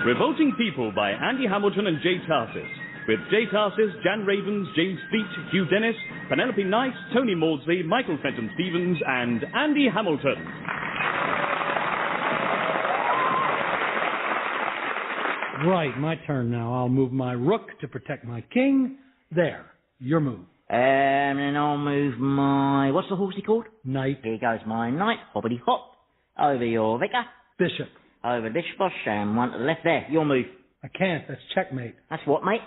Revolting People by Andy Hamilton and Jay Tarses. With Jay Tarses, Jan Ravens, James Fleet, Hugh Dennis, Penelope Knight, Tony Maudsley, Michael Fenton Stevens, and Andy Hamilton. Right, my turn now. I'll move my rook to protect my king. There, your move. And I'll move my... What's the horsey called? Knight. Here goes my knight, hoppity hop. Over your vicar. Bishop. Over the bishop, and one to the left there. Your move. I can't, that's checkmate. That's what, mate?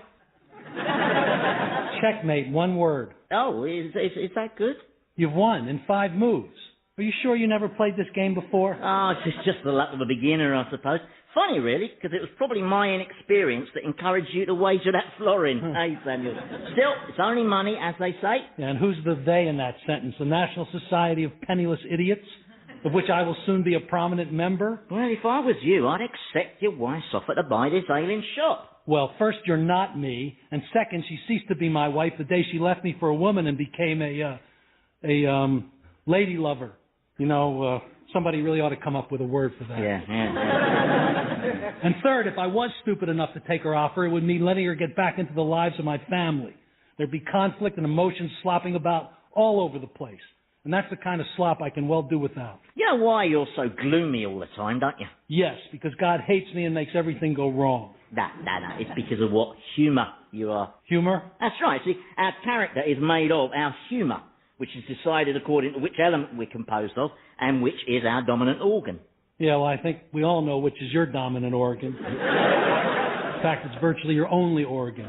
Checkmate, one word. Oh, is that good? You've won in 5 moves. Are you sure you never played this game before? Oh, it's just the luck of a beginner, I suppose. Funny, really, because it was probably my inexperience that encouraged you to wager that florin. Hey, Samuel. Still, it's only money, as they say. Yeah, and who's the they in that sentence? The National Society of Penniless Idiots, of which I will soon be a prominent member? Well, if I was you, I'd accept your wife's offer to buy this ailing shop. Well, first, you're not me, and second, she ceased to be my wife the day she left me for a woman and became a lady lover. You know, somebody really ought to come up with a word for that. Yeah. And third, if I was stupid enough to take her offer, it would mean letting her get back into the lives of my family. There'd be conflict and emotions slopping about all over the place. And that's the kind of slop I can well do without. You know why you're so gloomy all the time, don't you? Yes, because God hates me and makes everything go wrong. No. It's because of what humour you are. Humor? That's right. See, our character is made of our humour, which is decided according to which element we're composed of and which is our dominant organ. Yeah, well, I think we all know which is your dominant organ. In fact, it's virtually your only organ.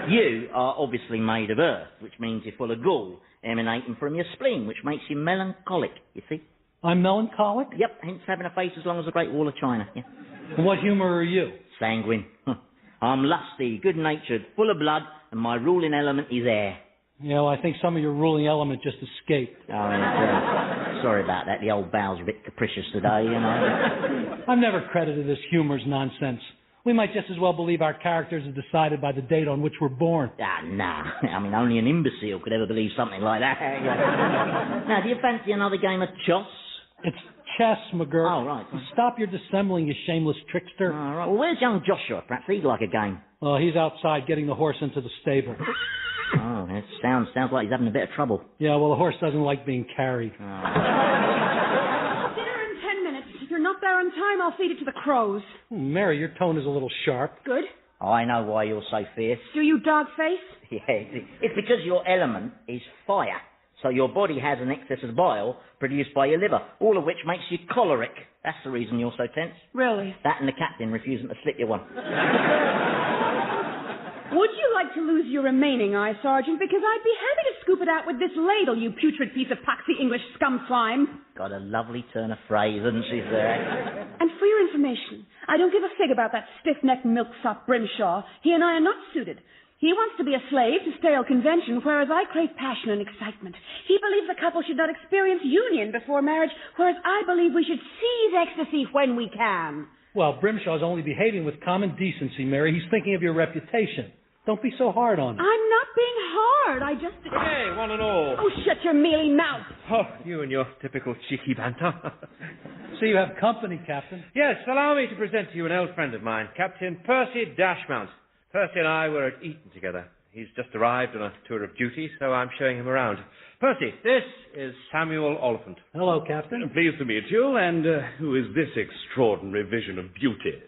You are obviously made of earth, which means you're full of gall emanating from your spleen, which makes you melancholic, you see. I'm melancholic? Yep, hence having a face as long as the Great Wall of China. Yeah. And what humor are you? Sanguine. I'm lusty, good-natured, full of blood, and my ruling element is air. Yeah, well, I think some of your ruling element just escaped. Oh, sorry about that. The old bowel's a bit capricious today, you know. I've never credited this humor's nonsense. We might just as well believe our characters are decided by the date on which we're born. Nah. I mean, only an imbecile could ever believe something like that. Now, do you fancy another game of chess? It's chess, McGurk. Oh, right. Stop your dissembling, you shameless trickster. All right. Well, where's young Joshua? Perhaps he'd like a game. Oh, he's outside getting the horse into the stable. Oh, that sounds like he's having a bit of trouble. Yeah, well, the horse doesn't like being carried. Dinner in 10 minutes. If you're not there on time, I'll feed it to the crows. Mary, your tone is a little sharp. Good. Oh, I know why you're so fierce. Do you, dog face? Yeah, it's because your element is fire. So your body has an excess of bile produced by your liver, all of which makes you choleric. That's the reason you're so tense. Really? That and the captain refusing to slip you one. Would you like to lose your remaining eye, Sergeant? Because I'd be happy to scoop it out with this ladle, you putrid piece of poxy English scum slime. Got a lovely turn of phrase, hasn't she, sir? And for your information, I don't give a fig about that stiff-necked milksop Brimshaw. He and I are not suited. He wants to be a slave to stale convention, whereas I crave passion and excitement. He believes a couple should not experience union before marriage, whereas I believe we should seize ecstasy when we can. Well, Brimshaw's only behaving with common decency, Mary. He's thinking of your reputation. Don't be so hard on him. I'm not being hard. I just... Hey, one and all. Oh, shut your mealy mouth. Oh, you and your typical cheeky banter. So you have company, Captain. Yes, allow me to present to you an old friend of mine, Captain Percy Dashmount. Percy and I were at Eton together. He's just arrived on a tour of duty, so I'm showing him around. Percy, this is Samuel Oliphant. Hello, Captain. Pleased to meet you, and who is this extraordinary vision of beauty?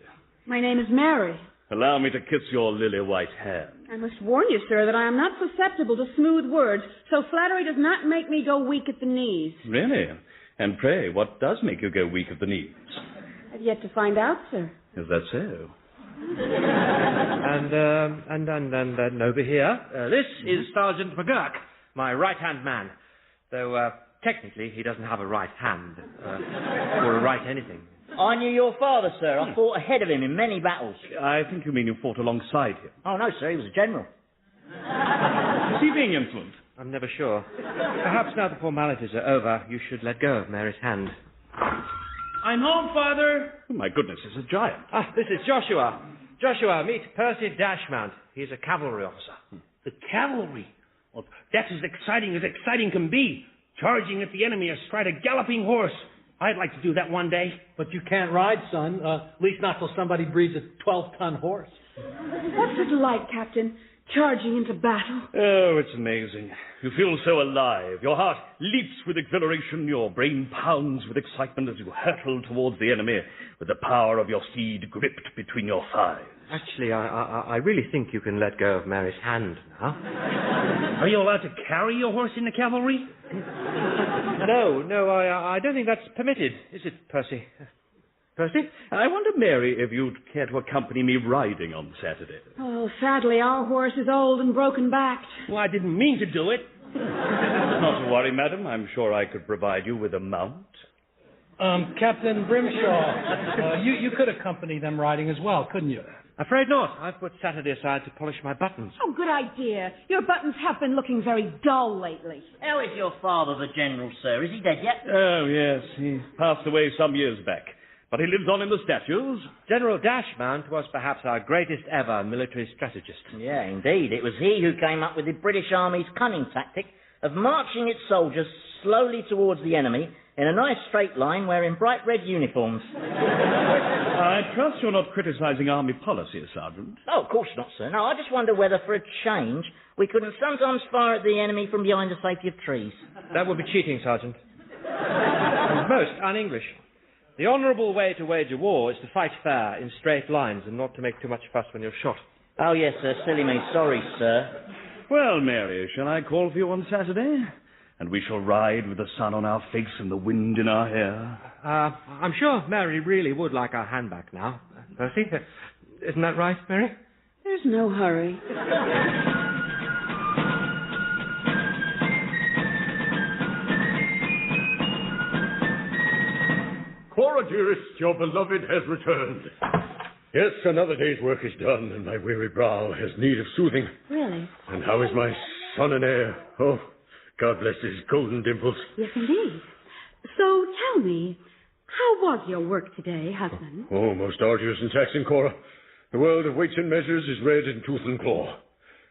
My name is Mary. Allow me to kiss your lily-white hand. I must warn you, sir, that I am not susceptible to smooth words, so flattery does not make me go weak at the knees. Really? And pray, what does make you go weak at the knees? I've yet to find out, sir. Is that so? And over here, this is Sergeant McGurk, my right-hand man. Though, technically, he doesn't have a right hand, or a right anything. I knew your father, sir. I fought ahead of him in many battles. I think you mean you fought alongside him. Oh, no, sir, he was a general. Is he being insolent? I'm never sure. Perhaps now the formalities are over, you should let go of Mary's hand. I'm home, Father. Oh, my goodness, it's a giant. Ah, this is Joshua. Joshua, meet Percy Dashmount. He's a cavalry officer. The cavalry. Well, that's as exciting can be. Charging at the enemy astride a galloping horse. I'd like to do that one day. But you can't ride, son. At least not till somebody breeds a 12-ton horse. What's it like, Captain, charging into battle? Oh, it's amazing. You feel so alive. Your heart leaps with exhilaration. Your brain pounds with excitement as you hurtle towards the enemy with the power of your steed gripped between your thighs. Actually, I really think you can let go of Mary's hand now. Are you allowed to carry your horse in the cavalry? No, I don't think that's permitted, is it, Percy? Percy? I wonder, Mary, if you'd care to accompany me riding on Saturday. Oh, sadly, our horse is old and broken-backed. Well, I didn't mean to do it. Not to worry, madam. I'm sure I could provide you with a mount. Captain Brimshaw, you could accompany them riding as well, couldn't you? Afraid not. I've put Saturday aside to polish my buttons. Oh, good idea. Your buttons have been looking very dull lately. How is your father, the General, sir? Is he dead yet? Oh, yes. He passed away some years back. But he lives on in the statues. General Dashmount was perhaps our greatest ever military strategist. Yeah, indeed. It was he who came up with the British Army's cunning tactic of marching its soldiers slowly towards the enemy in a nice straight line wearing bright red uniforms. I trust you're not criticizing Army policy, Sergeant. Oh, of course not, sir. No, I just wonder whether, for a change, we couldn't sometimes fire at the enemy from behind the safety of trees. That would be cheating, Sergeant. And most un-English. The honourable way to wage a war is to fight fair in straight lines and not to make too much fuss when you're shot. Oh, yes, sir. Silly me. Sorry, sir. Well, Mary, shall I call for you on Saturday? And we shall ride with the sun on our face and the wind in our hair. I'm sure Mary really would like our hand back now. Percy, isn't that right, Mary? There's no hurry. Cora, dearest, your beloved has returned. Yes, another day's work is done, and my weary brow has need of soothing. Really? And how is my son and heir? Oh, God bless his golden dimples. Yes, indeed. So tell me, how was your work today, husband? Oh, most arduous and taxing, Cora. The world of weights and measures is red in tooth and claw.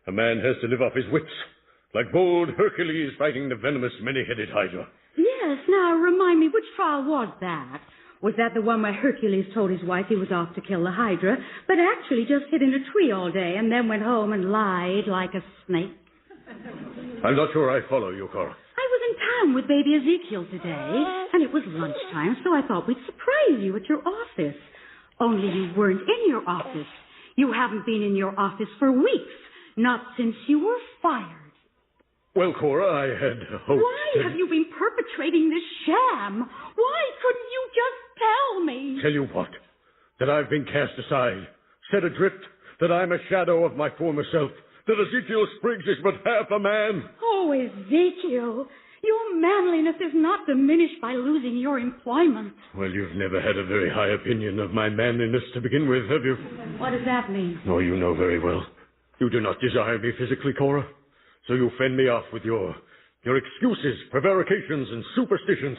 A man has to live up his wits, like bold Hercules fighting the venomous many-headed Hydra. Yes, now remind me, which trial was that? Was that the one where Hercules told his wife he was off to kill the Hydra, but actually just hid in a tree all day and then went home and lied like a snake? I'm not sure I follow you, Cora. I was in town with baby Ezekiel today, and it was lunchtime, so I thought we'd surprise you at your office. Only you weren't in your office. You haven't been in your office for weeks, not since you were fired. Well, Cora, I had hoped... Why have you been perpetrating this sham? Why couldn't you just tell me? Tell you what? That I've been cast aside, set adrift, that I'm a shadow of my former self, that Ezekiel Spriggs is but half a man. Oh, Ezekiel, your manliness is not diminished by losing your employment. Well, you've never had a very high opinion of my manliness to begin with, have you? What does that mean? Oh, you know very well. You do not desire me physically, Cora. So you fend me off with your excuses, prevarications, and superstitions.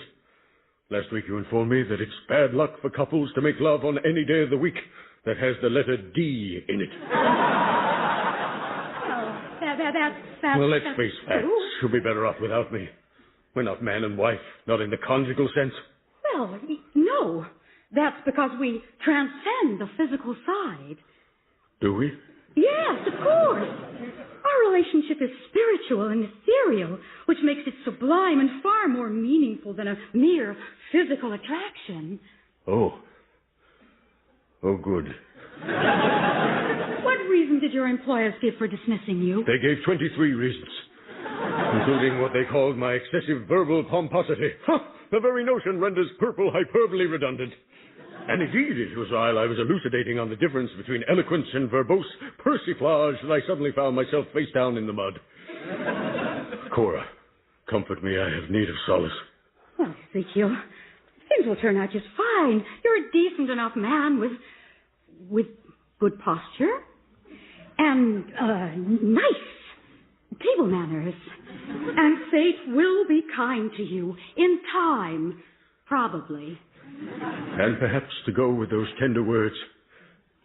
Last week you informed me that it's bad luck for couples to make love on any day of the week that has the letter D in it. That's... Well, let's face facts. You'll be better off without me. We're not man and wife, not in the conjugal sense. Well, no. That's because we transcend the physical side. Do we? Yes, of course. Our relationship is spiritual and ethereal, which makes it sublime and far more meaningful than a mere physical attraction. Oh, good. What reason did your employers give for dismissing you? They gave 23 reasons, including what they called my excessive verbal pomposity. The very notion renders purple hyperbole redundant. And indeed, it was while I was elucidating on the difference between eloquence and verbose persiflage that I suddenly found myself face down in the mud. Cora, comfort me. I have need of solace. Well, Ezekiel, things will turn out just fine. You're a decent enough man with good posture and nice table manners. And fate will be kind to you in time, probably. And perhaps to go with those tender words,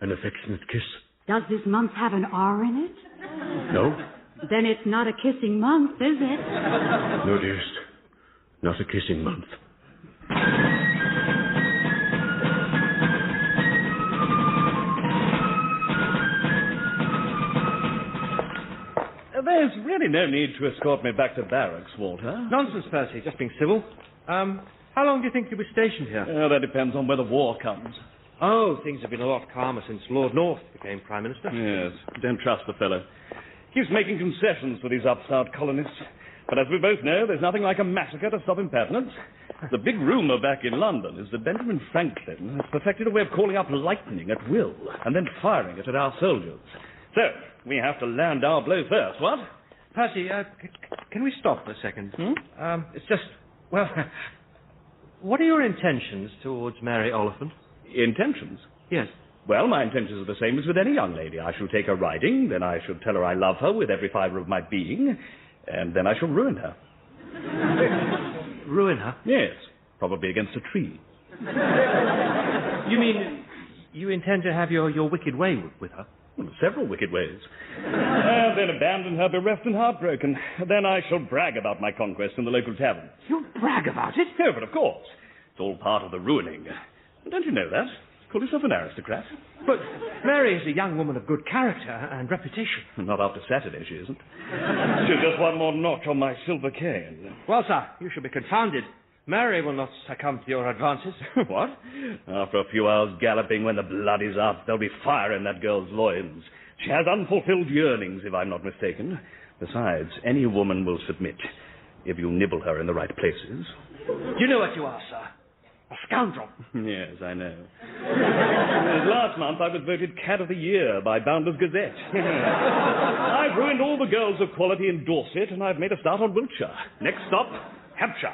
an affectionate kiss. Does this month have an R in it? No. Then it's not a kissing month, is it? No, dearest. Not a kissing month. There's really no need to escort me back to barracks, Walter. Nonsense, Percy. Just being civil. How long do you think you'll be stationed here? That depends on where the war comes. Oh, things have been a lot calmer since Lord North became Prime Minister. Yes, don't trust the fellow. Keeps making concessions for these upstart colonists. But as we both know, there's nothing like a massacre to stop impertinence. The big rumour back in London is that Benjamin Franklin has perfected a way of calling up lightning at will and then firing it at our soldiers. So, we have to land our blow first, what? Percy, can we stop for a second? It's just, well, what are your intentions towards Mary Oliphant? Intentions? Yes. Well, my intentions are the same as with any young lady. I shall take her riding, then I shall tell her I love her with every fibre of my being, and then I shall ruin her. Ruin her? Yes, probably against a tree. You mean you intend to have your wicked way with her? Well, several wicked ways. And then abandon her bereft and heartbroken. Then I shall brag about my conquest in the local tavern. You'll brag about it? Oh, but of course. It's all part of the ruining. Don't you know that? Call yourself an aristocrat. But Mary is a young woman of good character and reputation. Not after Saturday, she isn't. She's just one more notch on my silver cane. Well, sir, you should be confounded. Mary will not succumb to your advances. What? After a few hours galloping, when the blood is up, there'll be fire in that girl's loins. She has unfulfilled yearnings, if I'm not mistaken. Besides, any woman will submit, if you nibble her in the right places. You know what you are, sir. A scoundrel. Yes, I know. Last month I was voted Cad of the Year by Bounders Gazette. I've ruined all the girls of quality in Dorset, and I've made a start on Wiltshire. Next stop, Hampshire.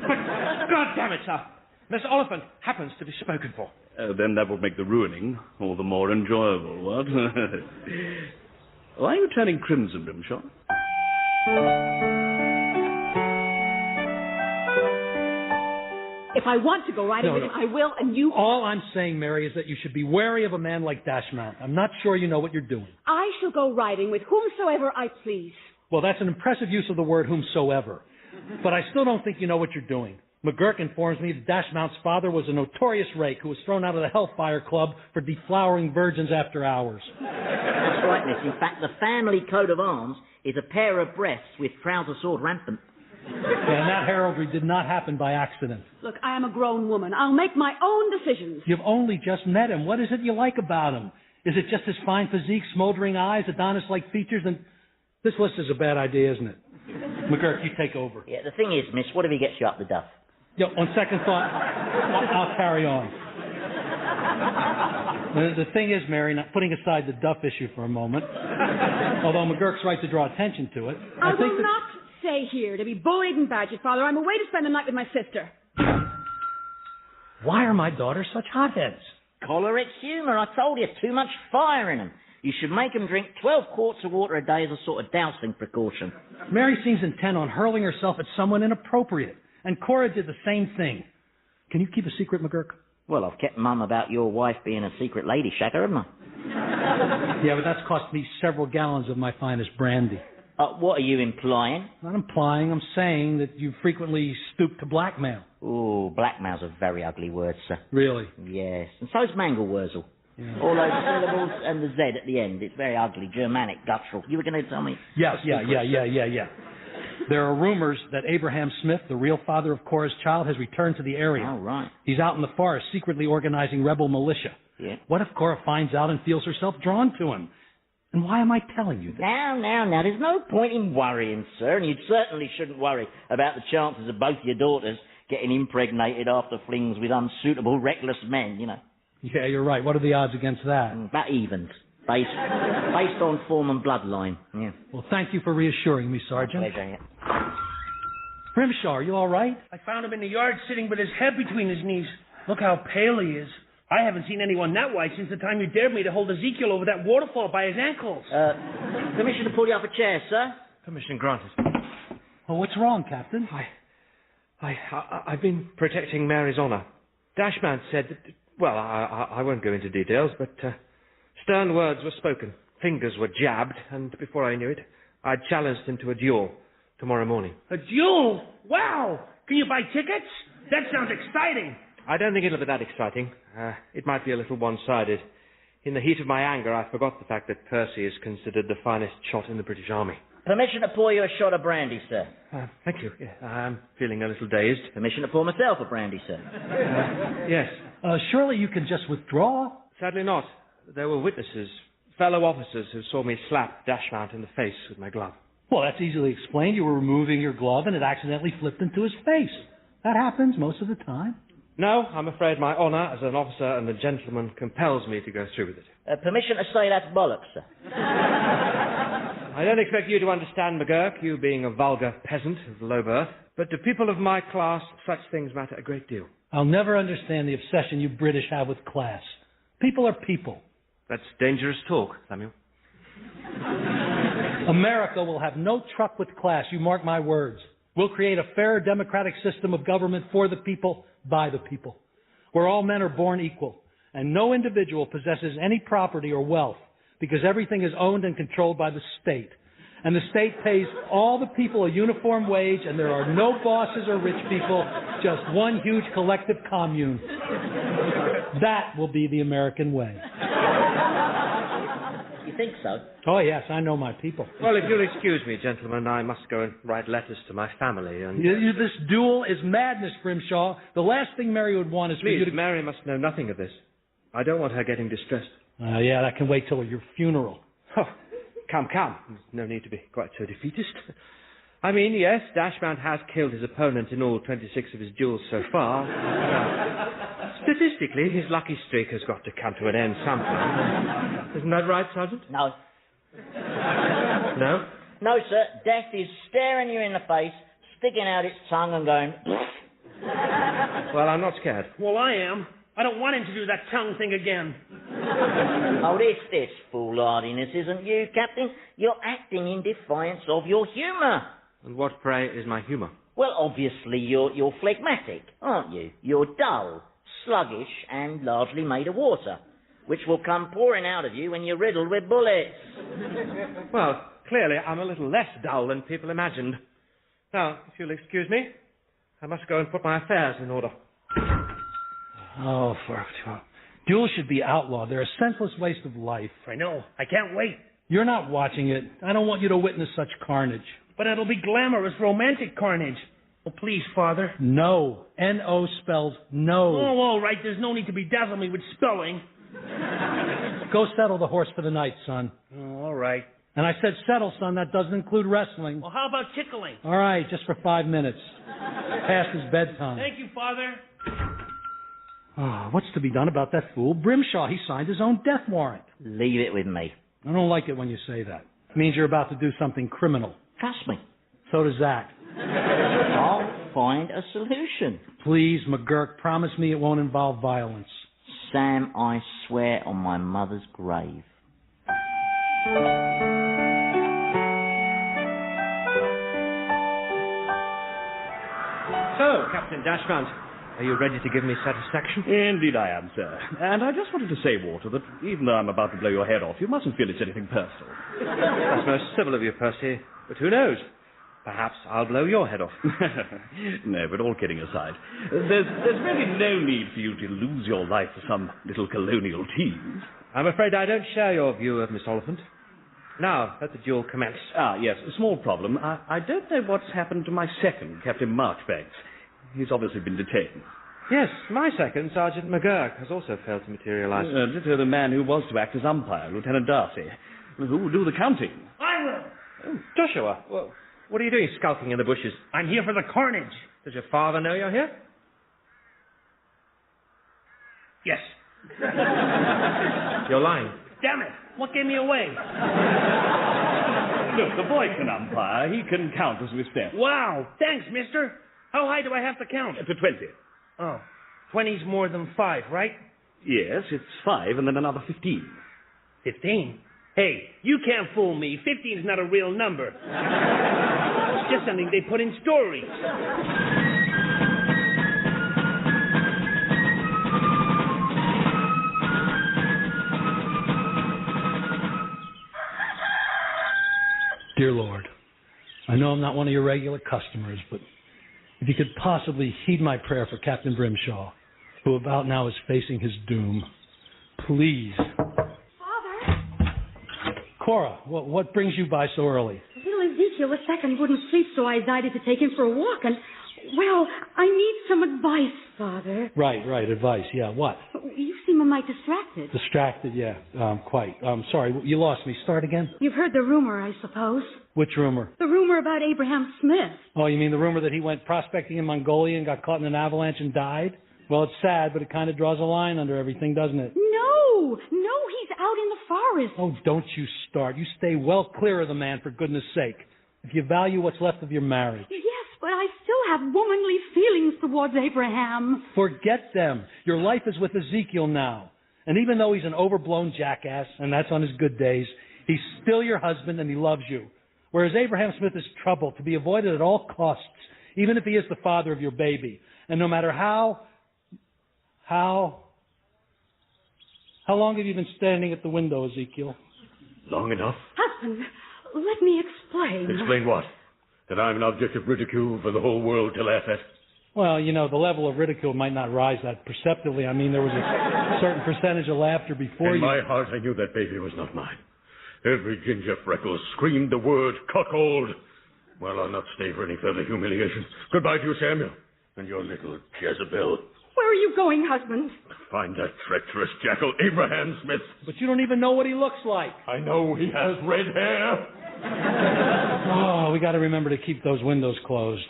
But, God damn it, sir. Miss Oliphant happens to be spoken for. Then that will make the ruining all the more enjoyable, what? Why are you turning crimson, Brimshaw? If I want to go riding with him, I will, and you... All I'm saying, Mary, is that you should be wary of a man like Dashmount. I'm not sure you know what you're doing. I shall go riding with whomsoever I please. Well, that's an impressive use of the word whomsoever. But I still don't think you know what you're doing. McGurk informs me that Dashmount's father was a notorious rake who was thrown out of the Hellfire Club for deflowering virgins after hours. That's right, miss. In fact, the family coat of arms is a pair of breasts with trouser sword rampant. Yeah, and that heraldry did not happen by accident. Look, I am a grown woman. I'll make my own decisions. You've only just met him. What is it you like about him? Is it just his fine physique, smoldering eyes, Adonis-like features, and... This list is a bad idea, isn't it? McGurk, you take over. Yeah, the thing is, miss, what if he gets you up the duff? Yo, on second thought, I'll carry on. The thing is, Mary, not putting aside the duff issue for a moment, although McGurk's right to draw attention to it, I will not stay here to be bullied and badgered, Father. I'm away to spend the night with my sister. Why are my daughters such hotheads? Choleric humour, I told you, too much fire in them. You should make them drink 12 quarts of water a day as a sort of dousing precaution. Mary seems intent on hurling herself at someone inappropriate, and Cora did the same thing. Can you keep a secret, McGurk? Well, I've kept Mum about your wife being a secret lady shacker, haven't I? Yeah, but that's cost me several gallons of my finest brandy. What are you implying? Not implying, I'm saying that you frequently stoop to blackmail. Ooh, blackmail's a very ugly word, sir. Really? Yes, and so's Manglewurzel. Yeah. All those syllables and the Z at the end. It's very ugly, Germanic, guttural. You were going to tell me? Yeah. There are rumors that Abraham Smith, the real father of Cora's child, has returned to the area. Oh, right. He's out in the forest secretly organizing rebel militia. Yeah. What if Cora finds out and feels herself drawn to him? And why am I telling you this? Now, there's no point in worrying, sir, and you certainly shouldn't worry about the chances of both your daughters getting impregnated after flings with unsuitable, reckless men, you know. Yeah, you're right. What are the odds against that? About evens. Based on form and bloodline. Yeah. Well, thank you for reassuring me, Sergeant. My pleasure, yeah. Grimshaw, are you all right? I found him in the yard sitting with his head between his knees. Look how pale he is. I haven't seen anyone that white since the time you dared me to hold Ezekiel over that waterfall by his ankles. Permission to pull you up a chair, sir? Permission granted. Well, what's wrong, Captain? I've been protecting Mary's honour. Dashmount said that... Well, I won't go into details, but stern words were spoken. Fingers were jabbed, and before I knew it, I'd challenged him to a duel tomorrow morning. A duel? Wow! Can you buy tickets? That sounds exciting. I don't think it'll be that exciting. It might be a little one-sided. In the heat of my anger, I forgot the fact that Percy is considered the finest shot in the British Army. Permission to pour you a shot of brandy, sir. Thank you. Yeah, I'm feeling a little dazed. Permission to pour myself a brandy, sir. Yes. Surely you can just withdraw. Sadly not. There were witnesses, fellow officers who saw me slap Dashmount in the face with my glove. Well, that's easily explained. You were removing your glove and it accidentally flipped into his face. That happens most of the time. No, I'm afraid my honour as an officer and a gentleman compels me to go through with it. Permission to say that's bollocks, sir. I don't expect you to understand, McGurk, you being a vulgar peasant of low birth, but to people of my class, such things matter a great deal. I'll never understand the obsession you British have with class. People are people. That's dangerous talk, Samuel. America will have no truck with class, you mark my words. We'll create a fair democratic system of government for the people, by the people, where all men are born equal, and no individual possesses any property or wealth, because everything is owned and controlled by the state. And the state pays all the people a uniform wage, and there are no bosses or rich people, just one huge collective commune. That will be the American way. You think so? Oh, yes, I know my people. Well, if you'll excuse me, gentlemen, I must go and write letters to my family and... This duel is madness, Brimshaw. The last thing Mary would want is for you to... Mary must know nothing of this. I don't want her getting distressed. Yeah, that can wait till your funeral. Oh, come. There's no need to be quite so defeatist. I mean, yes, Dashmount has killed his opponent in all 26 of his duels so far. Statistically, his lucky streak has got to come to an end sometime. Isn't that right, Sergeant? No. No? No, sir. Death is staring you in the face, sticking out its tongue and going... Well, I'm not scared. Well, I am. I don't want him to do that tongue thing again. Oh, this foolhardiness isn't you, Captain. You're acting in defiance of your humour. And what, pray, is my humour? Well, obviously you're phlegmatic, aren't you? You're dull, sluggish, and largely made of water, which will come pouring out of you when you're riddled with bullets. Well, clearly I'm a little less dull than people imagined. Now, if you'll excuse me, I must go and put my affairs in order. Oh, duels should be outlawed. They're a senseless waste of life. I know. I can't wait. You're not watching it. I don't want you to witness such carnage. But it'll be glamorous, romantic carnage. Oh, please, Father. No. N-O spells no. Oh, all right. There's no need to bedazzle me with spelling. Go settle the horse for the night, son. Oh, all right. And I said settle, son. That doesn't include wrestling. Well, how about tickling? All right, just for 5 minutes. Past his bedtime. Thank you, Father. Oh, what's to be done about that fool Brimshaw? He signed his own death warrant. Leave it with me. I don't like it when you say that. It means you're about to do something criminal. Trust me. So does that. I'll find a solution. Please, McGurk, promise me it won't involve violence. Sam, I swear on my mother's grave. So, Captain Dashmount, are you ready to give me satisfaction? Indeed I am, sir. And I just wanted to say, Walter, that even though I'm about to blow your head off, you mustn't feel it's anything personal. That's most civil of you, Percy. But who knows? Perhaps I'll blow your head off. No, but all kidding aside, there's really no need for you to lose your life for some little colonial tease. I'm afraid I don't share your view of Miss Oliphant. Now, let the duel commence. Ah, yes, a small problem. I don't know what's happened to my second, Captain Marchbanks. He's obviously been detained. Yes, my second, Sergeant McGurk, has also failed to materialise. The man who was to act as umpire, Lieutenant Darcy. Who will do the counting? I will. Oh, Joshua, well, what are you doing skulking in the bushes? I'm here for the carnage. Does your father know you're here? Yes. You're lying. Damn it. What gave me away? Look, the boy can umpire. He can count as we step. Wow. Thanks, mister. How high do I have to count? To 20. Oh. 20's more than 5, right? Yes, it's 5 and then another 15. 15? Hey, you can't fool me. 15's not a real number. It's just something they put in stories. Dear Lord, I know I'm not one of your regular customers, but if you could possibly heed my prayer for Captain Brimshaw, who about now is facing his doom, please. Father? Cora, what brings you by so early? Little Ezekiel Ezekiel II wouldn't sleep, so I decided to take him for a walk, and, well, I need some advice, Father. Right, advice, yeah, what? You seem a mite distracted. Distracted, yeah, quite. Sorry, you lost me. Start again? You've heard the rumor, I suppose. Which rumor? The rumor about Abraham Smith. Oh, you mean the rumor that he went prospecting in Mongolia and got caught in an avalanche and died? Well, it's sad, but it kind of draws a line under everything, doesn't it? No, he's out in the forest. Oh, don't you start. You stay well clear of the man, for goodness sake. If you value what's left of your marriage. Yes, but I still have womanly feelings towards Abraham. Forget them. Your life is with Ezekiel now. And even though he's an overblown jackass, and that's on his good days, he's still your husband and he loves you. Whereas Abraham Smith is trouble to be avoided at all costs, even if he is the father of your baby. And no matter how long have you been standing at the window, Ezekiel? Long enough. Husband, let me explain. Explain what? That I'm an object of ridicule for the whole world to laugh at? Well, you know, the level of ridicule might not rise that perceptibly. I mean, there was a certain percentage of laughter before In you... my heart, I knew that baby was not mine. Every ginger freckle screamed the word cuckold. Well, I'll not stay for any further humiliation. Goodbye to you, Samuel, and your little Jezebel. Where are you going, husband? Find that treacherous jackal, Abraham Smith. But you don't even know what he looks like. I know he has red hair. Oh, we got to remember to keep those windows closed.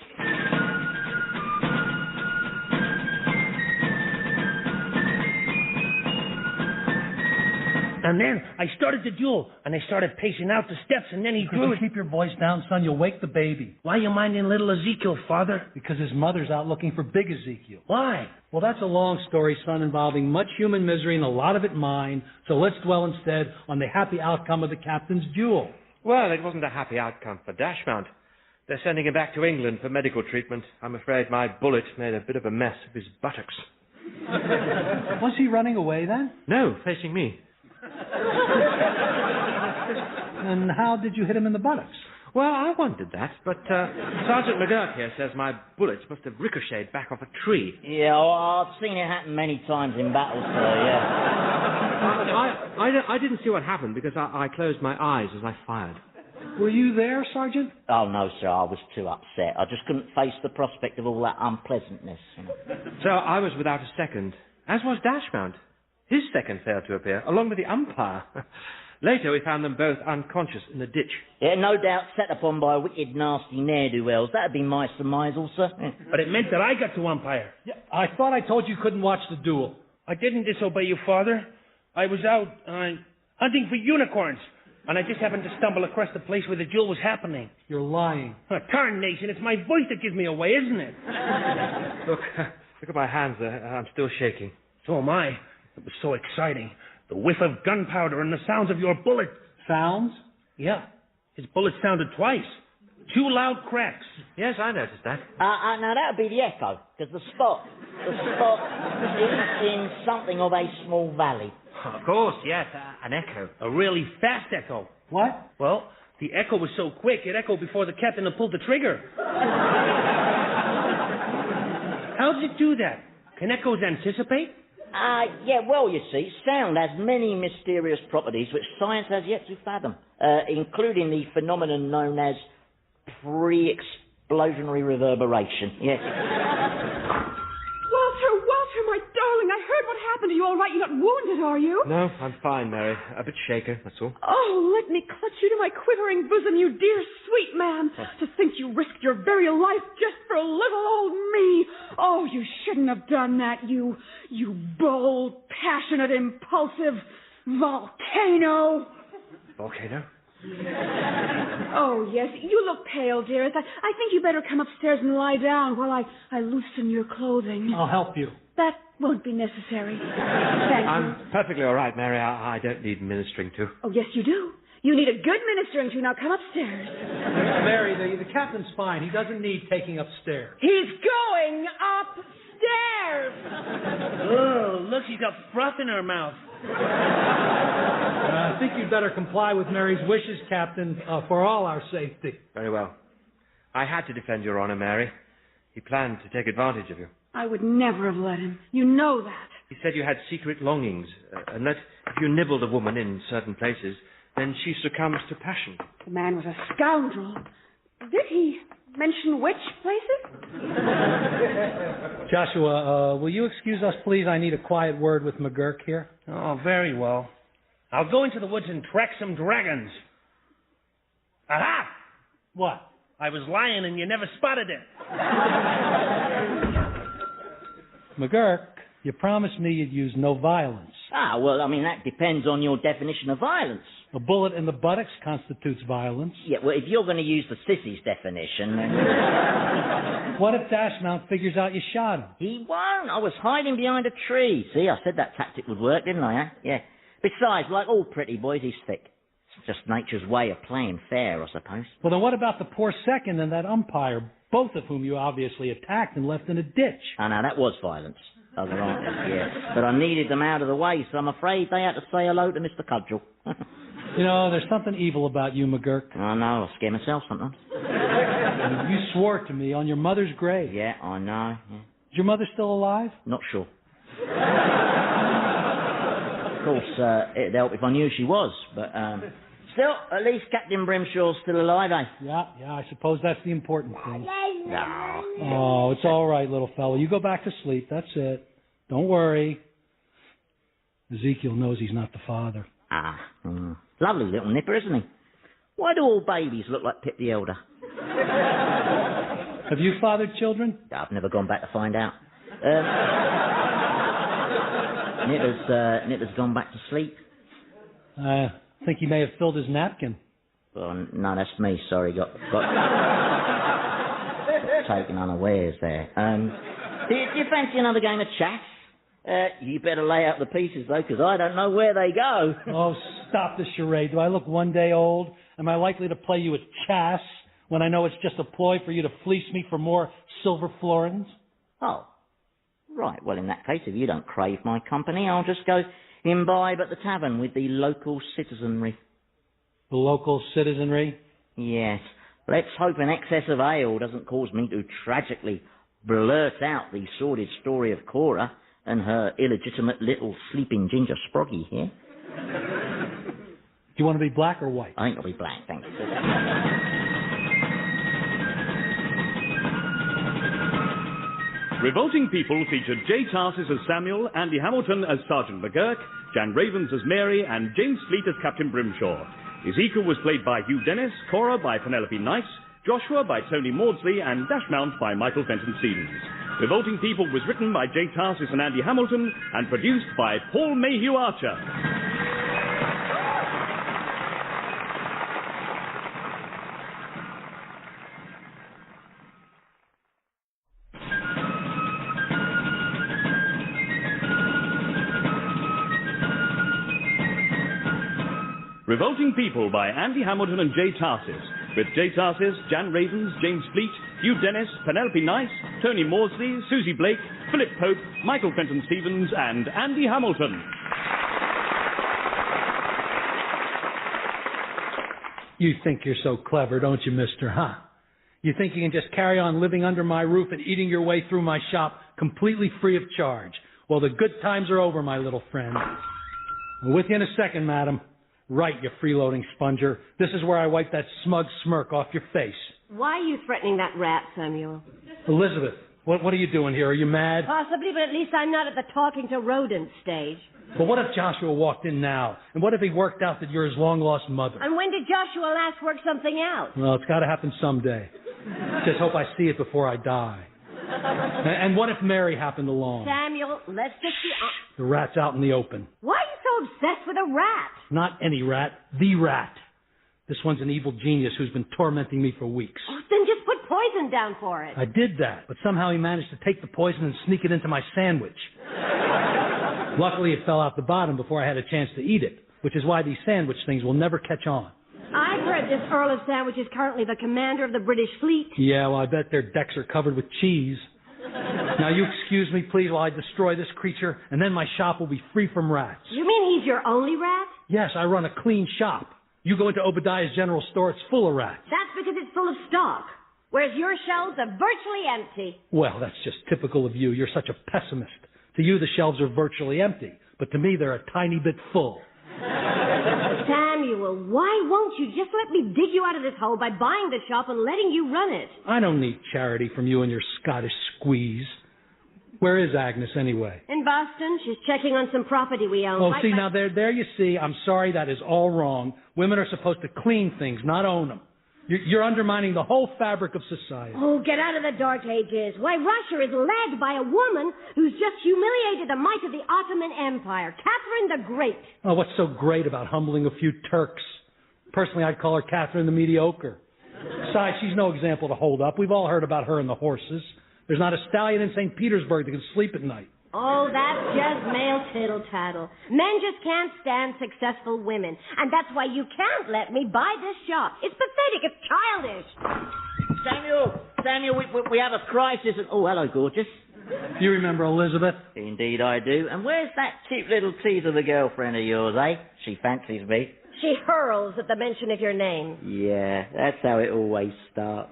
And then I started the duel, and I started pacing out the steps, and then he grew. Keep your voice down, son. You'll wake the baby. Why are you minding little Ezekiel, Father? Because his mother's out looking for big Ezekiel. Why? Well, that's a long story, son, involving much human misery and a lot of it mine. So let's dwell instead on the happy outcome of the captain's duel. Well, it wasn't a happy outcome for Dashmount. They're sending him back to England for medical treatment. I'm afraid my bullet made a bit of a mess of his buttocks. Was he running away then? No, facing me. And how did you hit him in the buttocks? Well, I wondered that, but Sergeant McGurk here says my bullets must have ricocheted back off a tree. Yeah, well, I've seen it happen many times in battle, sir, yeah. I didn't see what happened because I closed my eyes as I fired. Were you there, Sergeant? Oh, no, sir, I was too upset. I just couldn't face the prospect of all that unpleasantness. You know. So I was without a second, as was Dashmount. His second failed to appear, along with the umpire. Later, we found them both unconscious in the ditch. Yeah, no doubt set upon by wicked, nasty ne'er-do-wells. That'd be my surmise, sir. But it meant that I got to umpire. Yeah, I thought I told you couldn't watch the duel. I didn't disobey you, Father. I was out hunting for unicorns, and I just happened to stumble across the place where the duel was happening. You're lying. Tarnation, it's my voice that gives me away, isn't it? Look at my hands. I'm still shaking. So am I. It was so exciting. The whiff of gunpowder and the sounds of your bullet. Sounds? Yeah. His bullet sounded twice. 2 loud cracks. Yes, I noticed that. Now that would be the echo, because the spot is in something of a small valley. Of course, yes, an echo. A really fast echo. What? Well, the echo was so quick, it echoed before the captain had pulled the trigger. How does it do that? Can echoes anticipate? Yeah, well, you see, sound has many mysterious properties which science has yet to fathom, including the phenomenon known as pre-explosionary reverberation. Yes. Walter, my darling, I heard what happened. Are you all right? You're not wounded, are you? No, I'm fine, Mary. A bit shaken, that's all. Oh, let me clutch you to my quivering bosom, you dear sweet man. To think you risked your very life just for a little old me. Oh, you shouldn't have done that, you bold, passionate, impulsive volcano. Volcano? Oh, yes, you look pale, dearest. I think you better come upstairs and lie down while I loosen your clothing. I'll help you. That won't be necessary. Thank you. I'm perfectly all right, Mary. I don't need ministering to. Oh, yes, you do. You need a good ministering to. Now come upstairs. Mary, the captain's fine. He doesn't need taking upstairs. He's going upstairs. Oh, look, she's got froth in her mouth. I think you'd better comply with Mary's wishes, Captain, for all our safety. Very well. I had to defend your honor, Mary. He planned to take advantage of you. I would never have let him. You know that. He said you had secret longings, and that if you nibbled a woman in certain places, then she succumbs to passion. The man was a scoundrel. Did he mention which places? Joshua, will you excuse us, please? I need a quiet word with McGurk here. Oh, very well. I'll go into the woods and track some dragons. Aha! What? I was lying and you never spotted it. McGurk, you promised me you'd use no violence. Ah, well, I mean, that depends on your definition of violence. A bullet in the buttocks constitutes violence. Yeah, well, if you're going to use the sissy's definition, then... What if Dashmount figures out you shot him? He won't. I was hiding behind a tree. See, I said that tactic would work, didn't I, huh? Yeah. Besides, like all pretty boys, he's thick. It's just nature's way of playing fair, I suppose. Well, then what about the poor second and that umpire, both of whom you obviously attacked and left in a ditch? Oh, no, that was violence. Other aren't, yeah. But I needed them out of the way, so I'm afraid they had to say hello to Mr. Cudgel. You know, there's something evil about you, McGurk. I know, I scare myself sometimes. You swore to me on your mother's grave. Yeah, I know. Yeah. Is your mother still alive? Not sure. Of course, it'd help if I knew she was, but still, at least Captain Brimshaw's still alive, eh? Yeah, I suppose that's the important thing. No. Oh, it's all right, little fellow. You go back to sleep, that's it. Don't worry. Ezekiel knows he's not the father. Lovely little nipper, isn't he? Why do all babies look like Pip the Elder? Have you fathered children? I've never gone back to find out. Nipper's gone back to sleep. I think he may have filled his napkin. Oh, no, that's me. Sorry, got taken unawares there. Do you fancy another game of chess? You better lay out the pieces, though, because I don't know where they go. Oh, stop the charade. Do I look one day old? Am I likely to play you at chess when I know it's just a ploy for you to fleece me for more silver florins? Oh, right. Well, in that case, if you don't crave my company, I'll just go imbibe at the tavern with the local citizenry. The local citizenry? Yes. Let's hope an excess of ale doesn't cause me to tragically blurt out the sordid story of Cora and her illegitimate little sleeping ginger sproggy here. Do you want to be black or white? I think I'll be black, thank you. Revolting People featured Jay Tarses as Samuel, Andy Hamilton as Sergeant McGurk, Jan Ravens as Mary, and James Fleet as Captain Brimshaw. Ezekiel was played by Hugh Dennis, Cora by Penelope Nice, Joshua by Tony Maudsley, and Dashmount by Michael Fenton Stevens. Revolting People was written by Jay Tarses and Andy Hamilton and produced by Paul Mayhew-Archer. Revolting People by Andy Hamilton and Jay Tarses, with Jay Tarses, Jan Ravens, James Fleet, Hugh Dennis, Penelope Nice, Tony Maudsley, Susie Blake, Philip Pope, Michael Fenton Stevens, and Andy Hamilton. You think you're so clever, don't you, mister, huh? You think you can just carry on living under my roof and eating your way through my shop completely free of charge? Well, the good times are over, my little friend. I'm with you in a second, madam. Right, you freeloading sponger. This is where I wipe that smug smirk off your face. Why are you threatening that rat, Samuel? Elizabeth, what are you doing here? Are you mad? Possibly, but at least I'm not at the talking to rodents stage. But what if Joshua walked in now? And what if he worked out that you're his long-lost mother? And when did Joshua last work something out? Well, it's got to happen someday. Just hope I see it before I die. And what if Mary happened along? Samuel, let's just be... The rat's out in the open. Why are you so obsessed with a rat? Not any rat, the rat. This one's an evil genius who's been tormenting me for weeks. Oh, then just put poison down for it. I did that, but somehow he managed to take the poison and sneak it into my sandwich. Luckily, it fell out the bottom before I had a chance to eat it, which is why these sandwich things will never catch on. I've heard this Earl of Sandwich is currently the commander of the British fleet. Yeah, well, I bet their decks are covered with cheese. Now, you excuse me, please, while I destroy this creature, and then my shop will be free from rats. You mean he's your only rat? Yes, I run a clean shop. You go into Obadiah's general store, it's full of rats. That's because it's full of stock, whereas your shelves are virtually empty. Well, that's just typical of you. You're such a pessimist. To you, the shelves are virtually empty, but to me, they're a tiny bit full. Samuel, Samuel, why won't you just let me dig you out of this hole by buying the shop and letting you run it? I don't need charity from you and your Scottish squeeze. Where is Agnes, anyway? In Boston. She's checking on some property we own. Oh, see, now there you see. I'm sorry, that is all wrong. Women are supposed to clean things, not own them. You're undermining the whole fabric of society. Oh, get out of the Dark Ages. Why, Russia is led by a woman who's just humiliated the might of the Ottoman Empire, Catherine the Great. Oh, what's so great about humbling a few Turks? Personally, I'd call her Catherine the Mediocre. Besides, she's no example to hold up. We've all heard about her and the horses. There's not a stallion in St. Petersburg that can sleep at night. Oh, that's just male tittle-tattle. Men just can't stand successful women. And that's why you can't let me buy this shop. It's pathetic. It's childish. Samuel, we have a crisis. Oh, hello, gorgeous. You remember Elizabeth? Indeed I do. And where's that cute little tease of a girlfriend of yours, eh? She fancies me. She hurls at the mention of your name. Yeah, that's how it always starts.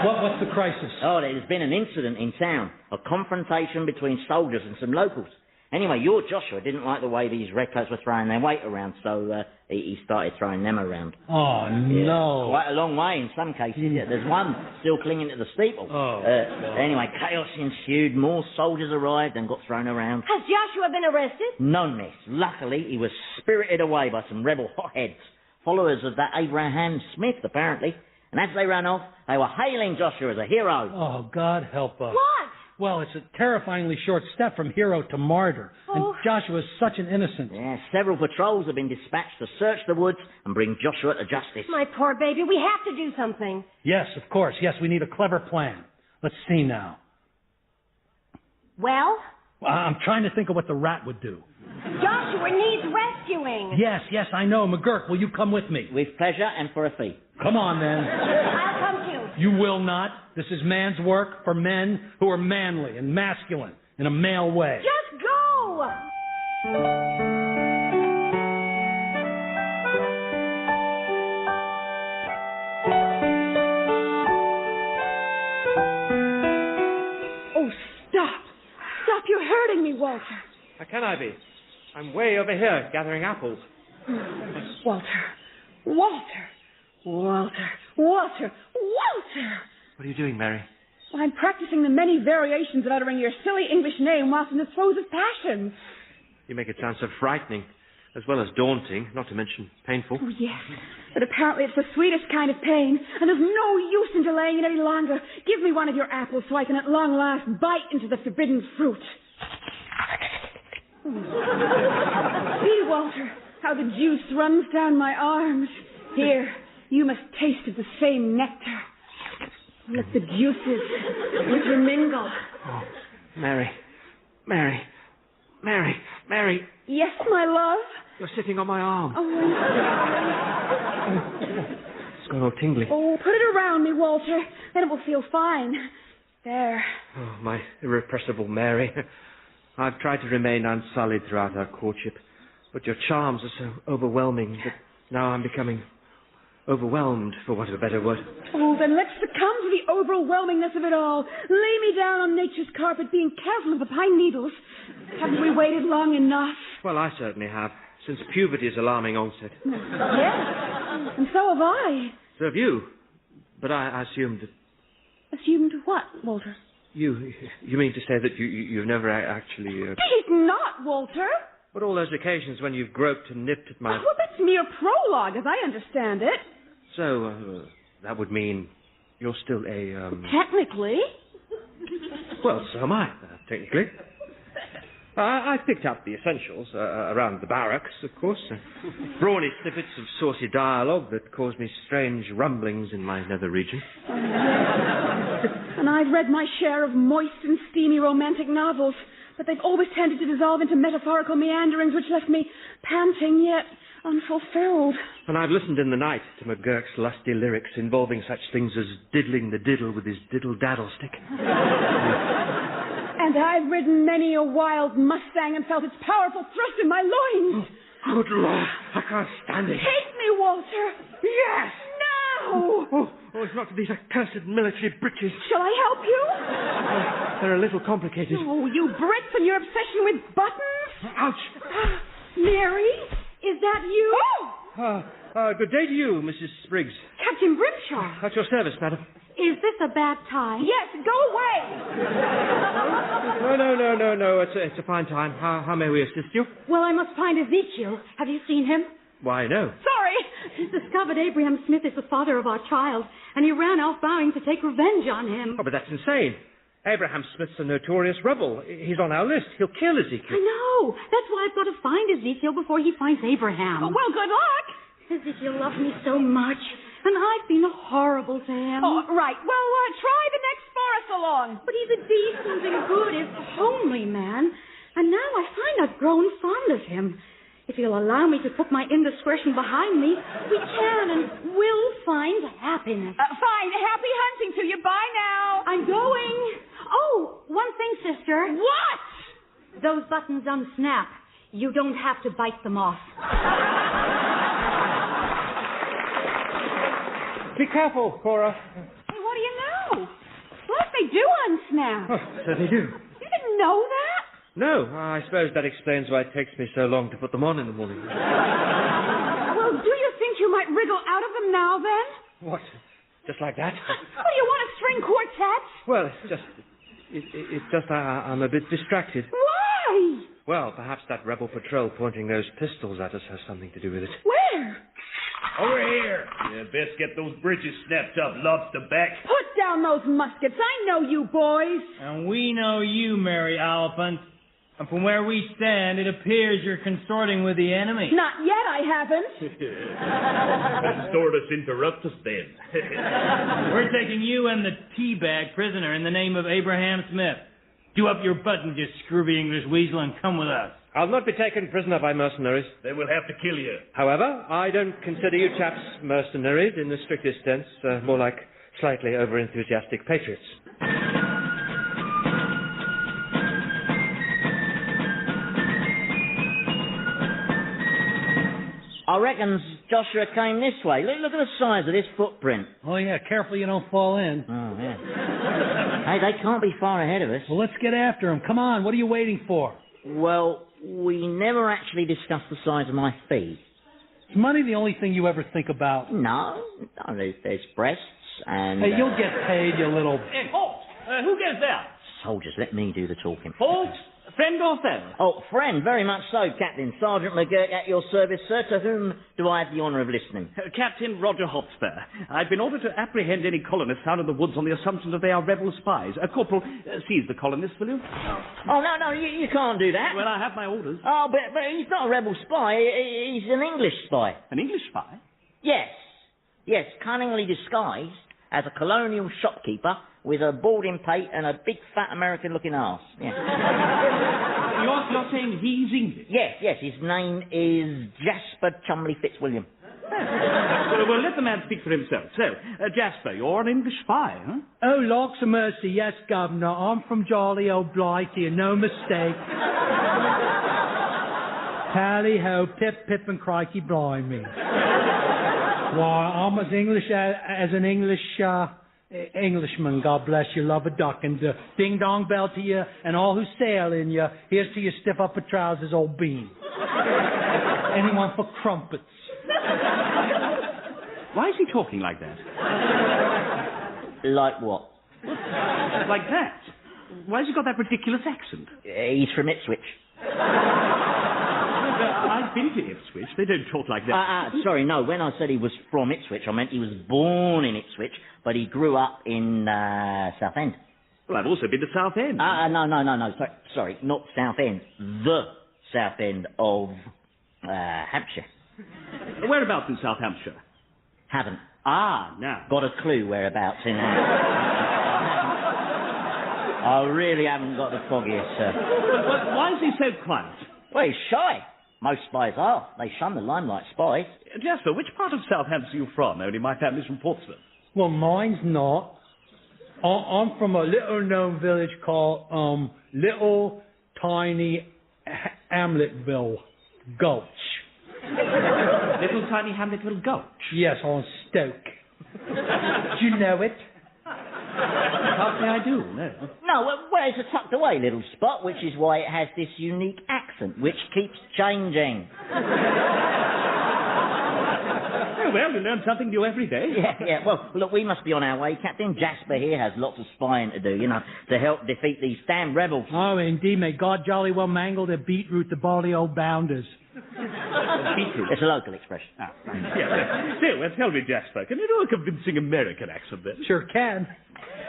What's the crisis? Oh, there's been an incident in town. A confrontation between soldiers and some locals. Anyway, your Joshua didn't like the way these redcoats were throwing their weight around, so he started throwing them around. Oh, no. Quite a long way in some cases. Yeah. There's one still clinging to the steeple. Anyway, chaos ensued. More soldiers arrived and got thrown around. Has Joshua been arrested? No, miss. Luckily, he was spirited away by some rebel hotheads, followers of that Abraham Smith, apparently. And as they ran off, they were hailing Joshua as a hero. Oh, God help us. What? Well, it's a terrifyingly short step from hero to martyr. Oh. And Joshua's such an innocent. Yeah, several patrols have been dispatched to search the woods and bring Joshua to justice. My poor baby, we have to do something. Yes, of course. Yes, we need a clever plan. Let's see now. Well? I'm trying to think of what the rat would do. Joshua needs rescuing. Yes, I know. McGurk, will you come with me? With pleasure and for a fee. Come on, then. I'll come too. You will not. This is man's work for men who are manly and masculine in a male way. Just go! Oh, stop. Stop, you're hurting me, Walter. How can I be? I'm way over here gathering apples. Walter. What What are you doing, Mary? Well, I'm practicing the many variations of uttering your silly English name whilst in the throes of passion. You make it sound so frightening, as well as daunting, not to mention painful. Oh, yes. But apparently it's the sweetest kind of pain, and there's no use in delaying it any longer. Give me one of your apples so I can at long last bite into the forbidden fruit. See, Walter, how the juice runs down my arms. Here, you must taste of the same nectar. Let the juices intermingle. Oh, Mary. Yes, my love? You're sitting on my arm. Oh, It's gone all tingly. oh, put it around me, Walter. Then it will feel fine. There. Oh, my irrepressible Mary. I've tried to remain unsullied throughout our courtship, but your charms are so overwhelming that now I'm becoming overwhelmed, for want of a better word. Oh, then let's succumb to the overwhelmingness of it all. Lay me down on nature's carpet, being careful of the pine needles. Haven't we waited long enough? Well, I certainly have, since puberty's alarming onset. Yes, and so have I. So have you. But I assumed that... Assumed what, Walter? You mean to say that you've never actually... He's not, Walter. But all those occasions when you've groped and nipped at my... Well, that's mere prologue, as I understand it. So, that would mean you're still a, Technically. Well, so am I, technically. I picked up the essentials around the barracks, of course. Brawny snippets of saucy dialogue that caused me strange rumblings in my nether region. And I've read my share of moist and steamy romantic novels, but they've always tended to dissolve into metaphorical meanderings which left me panting yet unfulfilled. And I've listened in the night to McGurk's lusty lyrics involving such things as diddling the diddle with his diddle-daddle stick. And I've ridden many a wild Mustang and felt its powerful thrust in my loins. Oh, good Lord, I can't stand it. Take me, Walter. Yes! Now! Oh, it's not these accursed military breeches. Shall I help you? They're a little complicated. Oh, you Brits and your obsession with buttons. Ouch! Mary, is that you? Oh! Good day to you, Mrs. Spriggs. Captain Brimshaw, At your service, madam. is this a bad time? Yes, go away. No. It's a fine time. How may we assist you? Well, I must find Ezekiel. Have you seen him? Why, no. Sorry. He's discovered Abraham Smith is the father of our child, and he ran off vowing to take revenge on him. Oh, but that's insane. Abraham Smith's a notorious rebel. He's on our list. He'll kill Ezekiel. I know. That's why I've got to find Ezekiel before he finds Abraham. Well, good luck. Ezekiel loves me so much, and I've been horrible to him. Oh, right. Well, try the next forest along. But he's a decent and good, homely man, and now I find I've grown fond of him. If you'll allow me to put my indiscretion behind me, we can and will find happiness. Fine. Happy hunting to you. Bye now. I'm going. Oh, one thing, sister. What? Those buttons unsnap. You don't have to bite them off. Be careful, Cora. Hey, what do you know? Look, they do unsnap. Oh, so they do. You didn't know that? No, I suppose that explains why it takes me so long to put them on in the morning. Well, do you think you might wriggle out of them now, then? What? Just like that? What, do you want a string quartet? Well, it's just I'm a bit distracted. Why? Well, perhaps that rebel patrol pointing those pistols at us has something to do with it. Where? Over here. You best get those bridges snapped up, lobster back. Put down those muskets. I know you boys. And we know you, Mary Oliphant. And from where we stand, it appears you're consorting with the enemy. Not yet, I haven't. Consort us interrupt us then. We're taking you and the teabag prisoner in the name of Abraham Smith. Do up your buttons, you scurvy English weasel, and come with us. I'll not be taken prisoner by mercenaries. They will have to kill you. However, I don't consider you chaps mercenaries in the strictest sense, more like slightly over-enthusiastic patriots. I reckon Joshua came this way. Look at the size of this footprint. Oh, yeah, careful you don't fall in. Oh, yeah. Hey, they can't be far ahead of us. Well, let's get after them. Come on, what are you waiting for? Well, we never actually discussed the size of my fee. Is money the only thing you ever think about? No, there's breasts and... Hey, you'll get paid, you little... Hey, halt! Who goes there? Soldiers, let me do the talking. Halt! Friend or foe? Oh, friend, very much so, Captain. Sergeant McGurk at your service, sir. To whom do I have the honour of listening? Captain Roger Hotspur. I've been ordered to apprehend any colonists found in the woods on the assumption that they are rebel spies. Corporal, seize the colonists, will you? Oh, no, you can't do that. Well, I have my orders. Oh, but he's not a rebel spy. He's an English spy. An English spy? Yes, cunningly disguised as a colonial shopkeeper with a boarding pate and a big fat American-looking arse. Yeah. You're saying he's English? Yes, his name is Jasper Chumley Fitzwilliam. Well, let the man speak for himself. So, Jasper, you're an English spy, huh? Oh, locks of mercy, yes, Governor. I'm from Jolly Old Blighty, and no mistake. Tally-ho, pip, pip, and crikey, blind me. Why, I'm as English as an Englishman, God bless you, love a duck, and ding-dong bell to you, and all who sail in you, here's to your stiff upper trousers, old bean. Anyone for crumpets? Why is he talking like that? Like what? Like that? Why has he got that ridiculous accent? He's from Ipswich. I've been to Ipswich. They don't talk like that. Sorry, no. When I said he was from Ipswich, I meant he was born in Ipswich, but he grew up in Southend. Well, I've also been to Southend. No. Sorry, not Southend. The Southend of Hampshire. Whereabouts in South Hampshire? Haven't. Now. Got a clue whereabouts in Hampshire. I really haven't got the foggiest, sir. But why is he so quiet? Well, he's shy. Most spies are. They shun the limelight, spies. Jasper, which part of Southampton are you from? Only my family's from Portsmouth. Well, mine's not. I'm from a little-known village called Little Tiny Hamletville Gulch. Little Tiny Hamletville Gulch? Yes, on Stoke. Do you know it? Can't say I do, no. No, well, it's a tucked away little spot, which is why it has this unique accent, which keeps changing. well, you learn something new every day. Yeah. Well, look, we must be on our way. Captain Jasper here has lots of spying to do, to help defeat these damn rebels. Oh, indeed. May God jolly well mangle the beetroot, the baldy old bounders. Beetroot. It's a local expression. Yeah. Well, tell me, Jasper, can you do a convincing American accent then? Sure can.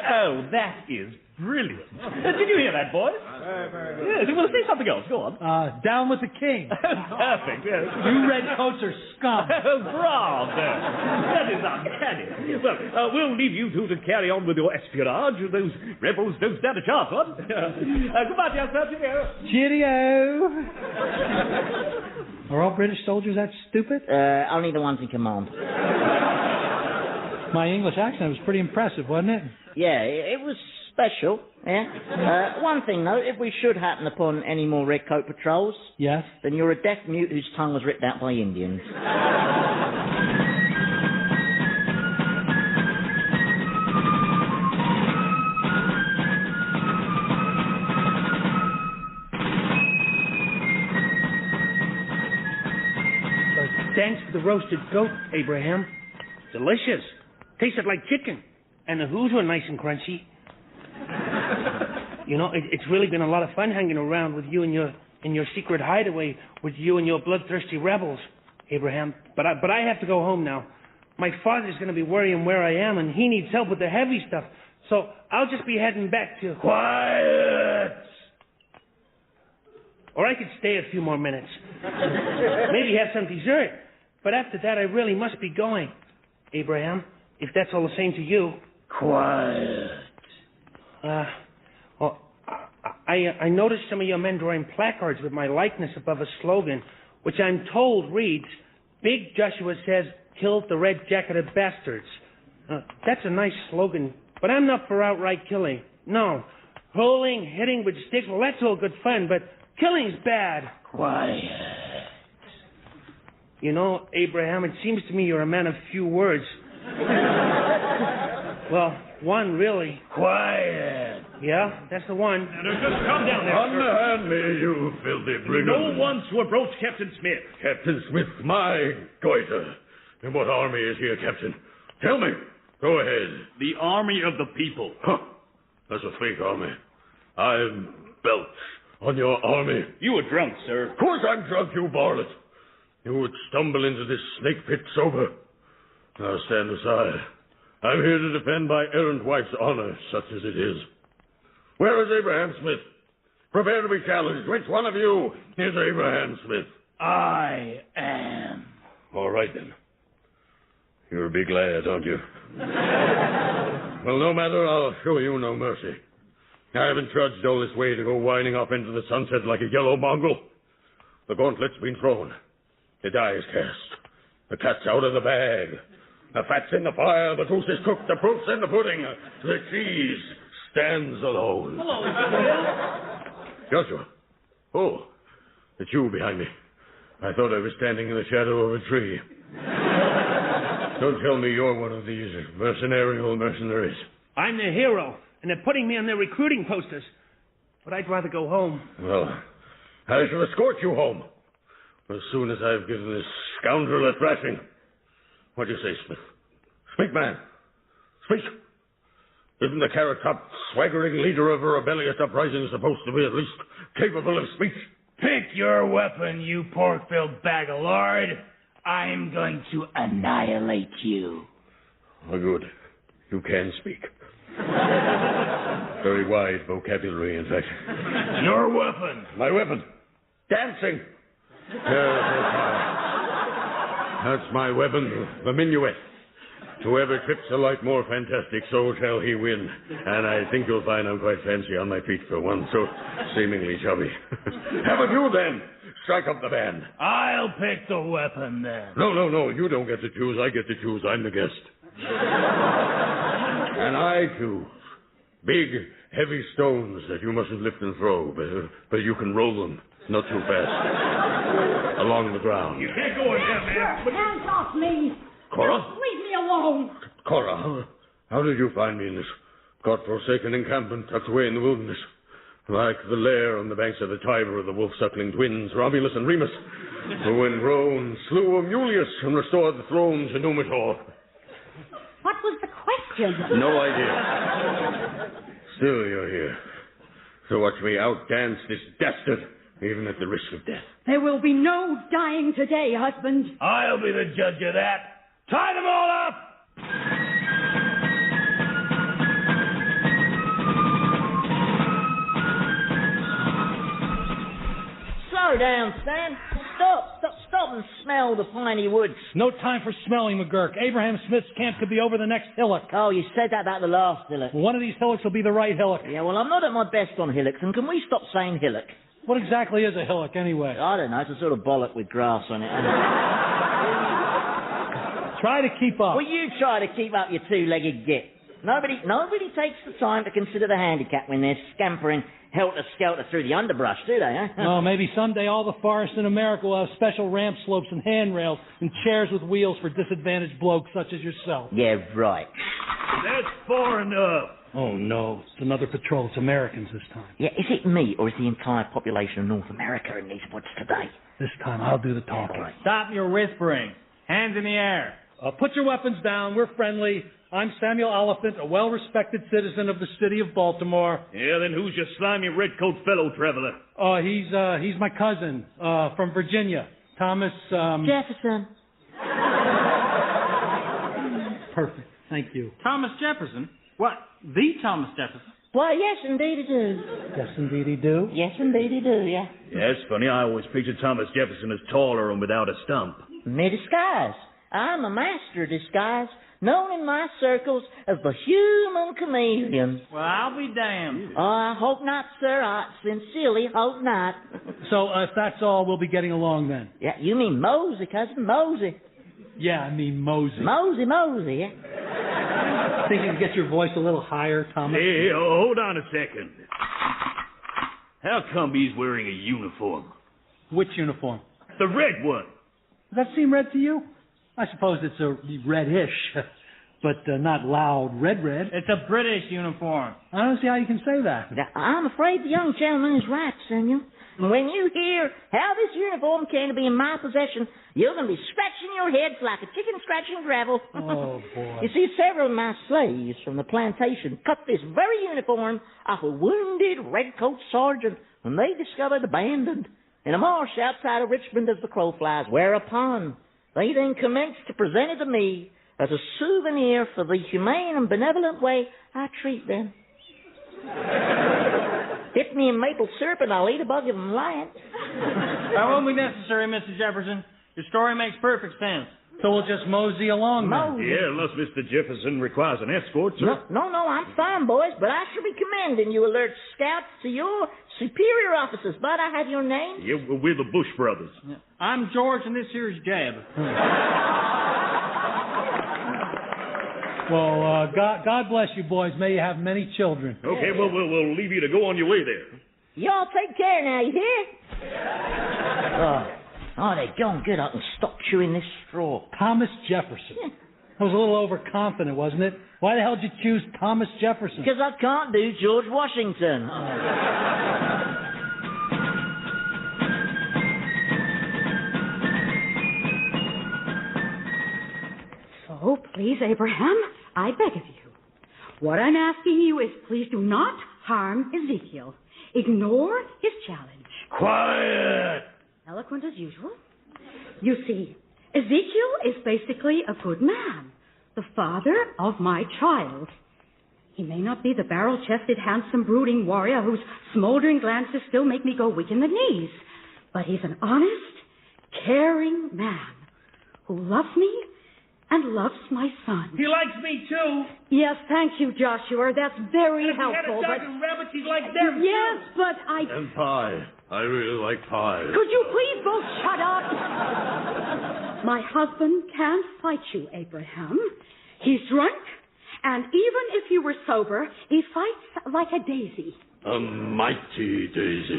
Oh, that is brilliant. Did you hear that, boys? Yes, well, say something else. Go on. Down with the king. Perfect. Yes. You redcoats are scum. Oh, bravo. That is uncanny. Well, we'll leave you two to carry on with your espionage. Those rebels don't stand a chance, what? Goodbye, Jasper. Cheerio. Are all British soldiers that stupid? Only the ones in command. My English accent was pretty impressive, wasn't it? Yeah, it was special, yeah. One thing, though, if we should happen upon any more redcoat patrols... Yes? Then you're a deaf mute whose tongue was ripped out by Indians. Thanks for the roasted goat, Abraham. Delicious. Tasted like chicken. And the hooves were nice and crunchy. It's really been a lot of fun hanging around with you in your secret hideaway with you and your bloodthirsty rebels, Abraham. But I have to go home now. My father's going to be worrying where I am, and he needs help with the heavy stuff. So I'll just be heading back to... Quiet! Or I could stay a few more minutes. Maybe have some dessert. But after that, I really must be going, Abraham, if that's all the same to you. Quiet. I noticed some of your men drawing placards with my likeness above a slogan, which I'm told reads, Big Joshua says, kill the red-jacketed bastards. That's a nice slogan, but I'm not for outright killing. No. Rolling, hitting with sticks, well, that's all good fun, but killing's bad. Quiet. Abraham, it seems to me you're a man of few words. Well, one, really. Quiet. Yeah, that's the one. Now, just calm down there, Unhand me, you filthy brigand. No one to approach Captain Smith. Captain Smith, my goiter. And what army is here, Captain? Tell me. Go ahead. The army of the people. Huh. That's a fake army. I'm belch on your army. You were drunk, sir. Of course I'm drunk, you varlet. You would stumble into this snake pit sober. Now stand aside. I'm here to defend my errant wife's honor, such as it is. Where is Abraham Smith? Prepare to be challenged. Which one of you is Abraham Smith? I am. All right, then. You'll be glad, aren't you? Well, no matter, I'll show you no mercy. I haven't trudged all this way to go winding off into the sunset like a yellow mongrel. The gauntlet's been thrown. The die is cast. The cat's out of the bag. The fat's in the fire. The goose is cooked. The proof's in the pudding. The cheese stands alone. Hello, Joshua. Oh, it's you behind me. I thought I was standing in the shadow of a tree. Don't tell me you're one of these mercenaries. I'm the hero, and they're putting me on their recruiting posters. But I'd rather go home. Well, I shall escort you home as soon as I've given this scoundrel a thrashing. What do you say, Smith? Speak, man. Speak. Isn't the carrot-top, swaggering leader of a rebellious uprising supposed to be at least capable of speech? Pick your weapon, you pork-filled bag of lard. I'm going to annihilate you. Oh, good. You can speak. Very wide vocabulary, in fact. Your weapon. My weapon. Dancing. That's my weapon, the minuet. Whoever trips a light more fantastic, so shall he win. And I think you'll find I'm quite fancy on my feet for one so seemingly chubby. Have a few, then. Strike up the band. I'll pick the weapon, then. No. You don't get to choose. I get to choose. I'm the guest. And I choose big, heavy stones that you mustn't lift and throw, but you can roll them, not too fast, along the ground. You can't go in there, man. Hands off me! Cora? Leave me alone! Cora, how did you find me in this godforsaken encampment tucked away in the wilderness? Like the lair on the banks of the Tiber of the wolf-suckling twins, Romulus and Remus, who in Rome slew Amulius and restored the throne to Numitor. What was the question? No idea. Still, you're here. So watch me outdance this dastard, even at the risk of death. There will be no dying today, husband. I'll be the judge of that. Tie them all up! Slow down, Stan. Stop and smell the piney woods. No time for smelling, McGurk. Abraham Smith's camp could be over the next hillock. Oh, you said that about the last hillock. Well, one of these hillocks will be the right hillock. Yeah, well, I'm not at my best on hillocks, and can we stop saying hillock? What exactly is a hillock, anyway? I don't know. It's a sort of bollock with grass on it. Try to keep up. Well, you try to keep up your two-legged git. Nobody takes the time to consider the handicap when they're scampering helter-skelter through the underbrush, do they, eh? Oh, maybe someday all the forests in America will have special ramp slopes and handrails and chairs with wheels for disadvantaged blokes such as yourself. Yeah, right. That's far enough. Oh, no. It's another patrol. It's Americans this time. Yeah, is it me or is the entire population of North America in these woods today? This time I'll do the talking. Right. Stop your whispering. Hands in the air. Put your weapons down. We're friendly. I'm Samuel Oliphant, a well-respected citizen of the city of Baltimore. Yeah, then who's your slimy redcoat fellow traveler? He's my cousin, from Virginia. Thomas, Jefferson. Perfect. Thank you. Thomas Jefferson? What, the Thomas Jefferson? Why, yes, indeed he do. Yes, indeed he do. Yes, indeed he do, yeah. Yeah, it's funny. I always pictured Thomas Jefferson as taller and without a stump. Me disguise. I'm a master of disguise, known in my circles as the human chameleon. Well, I'll be damned. Oh, I hope not, sir. I sincerely hope not. So, if that's all, we'll be getting along then. Yeah, you mean Mosey, cousin, Mosey. Yeah, I mean Mosey. Mosey, yeah. Think you can get your voice a little higher, Thomas? Hey, hold on a second. How come he's wearing a uniform? Which uniform? The red one. Does that seem red to you? I suppose it's a reddish, but not loud red. It's a British uniform. I don't see how you can say that. Now, I'm afraid the young gentleman is right, Samuel. When you hear how this uniform came to be in my possession, you're going to be scratching your heads like a chicken scratching gravel. Oh, boy. You see, several of my slaves from the plantation cut this very uniform off a wounded redcoat sergeant when they discovered abandoned in a marsh outside of Richmond as the crow flies, whereupon they then commenced to present it to me as a souvenir for the humane and benevolent way I treat them. Dip me in maple syrup and I'll eat a bug if I'm lying. That won't be necessary, Mr. Jefferson. Your story makes perfect sense. So we'll just mosey along then. Yeah, unless Mr. Jefferson requires an escort, sir. No, I'm fine, boys, but I shall be commending you alert scouts to your superior officers. But I have your name? Yeah, we're the Bush brothers. Yeah. I'm George, and this here's Jeb. Well, God bless you, boys. May you have many children. Okay, well, we'll leave you to go on your way there. Y'all take care now, you hear? Oh, there, go and get up and stop chewing this straw. Thomas Jefferson. Yeah. That was a little overconfident, wasn't it? Why the hell did you choose Thomas Jefferson? Because I can't do George Washington. So, please, Abraham, I beg of you. What I'm asking you is please do not harm Ezekiel. Ignore his challenge. Quiet! Eloquent as usual. You see, Ezekiel is basically a good man, the father of my child. He may not be the barrel-chested, handsome, brooding warrior whose smoldering glances still make me go weak in the knees, but he's an honest, caring man who loves me and loves my son. He likes me, too. Yes, thank you, Joshua. That's very helpful. If he had a dog and rabbits, he'd like them, yes, but I... And pie. I really like pie. Could you please both shut up? My husband can't fight you, Abraham. He's drunk, and even if you were sober, he fights like a daisy. A mighty daisy.